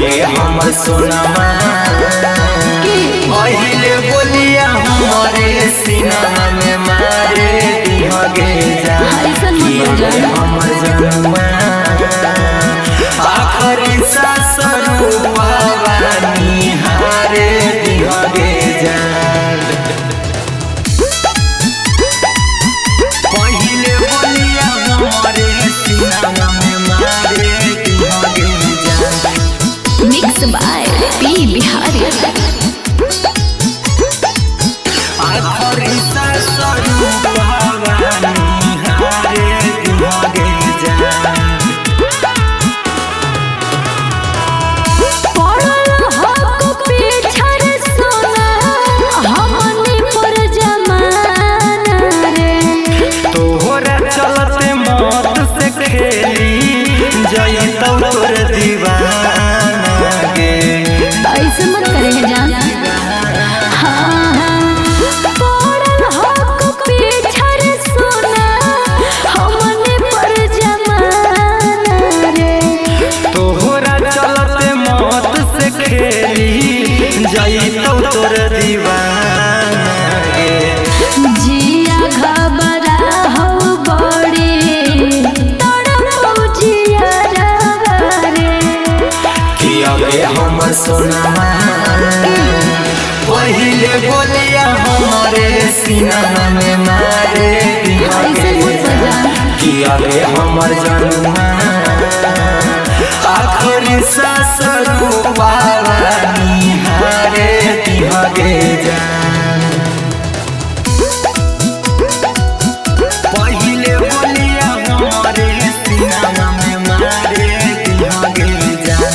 गे हमर सोनमा पहिले बोलिया हमारे सीना में मारे दिहगे जान हमर जनमा आखरी सांस रूपवानी हारे दिहगे जान पहिले बोलिया हमारे सीना में मारे दिहगे जान। मिक्स बाय पी बिहारी आखरी सांस रूपवानी हारे दिहगे जान। तोर दीवाना गे ऐसे मत करे है जान। तोहरा चलते मौत से खेली जइतौ तोर दीवाना गे जिया घबरा हो बड़ी तोड़ जिया रे किया गे हमर सोनमा पहिले बोलिया हमारे सीना में मारे दिहगे जान। किया गे हमर जनमा आखरी सांस रूपवानी हारे दिहगे जान। पहिले बोलिया हमारे सीना में मारे दिहगे जान।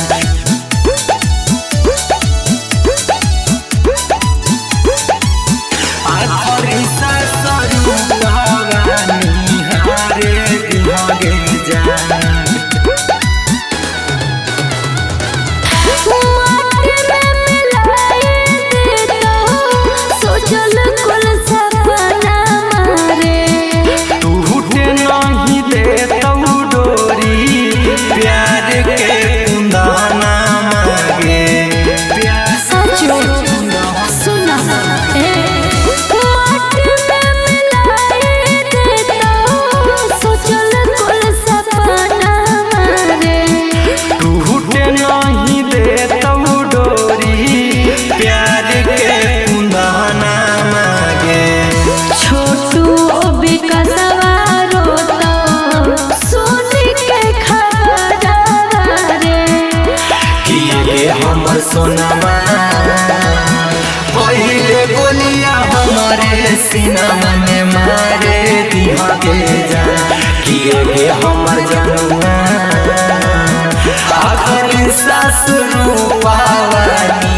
आखरी सांस रूपवानी हारे दिहगे जान। हमर सोनमा पहिले बोलिया हमारे सीना में मारे दिहगे जान। किया गे हमर जनमा आखरी सांस रूपवानी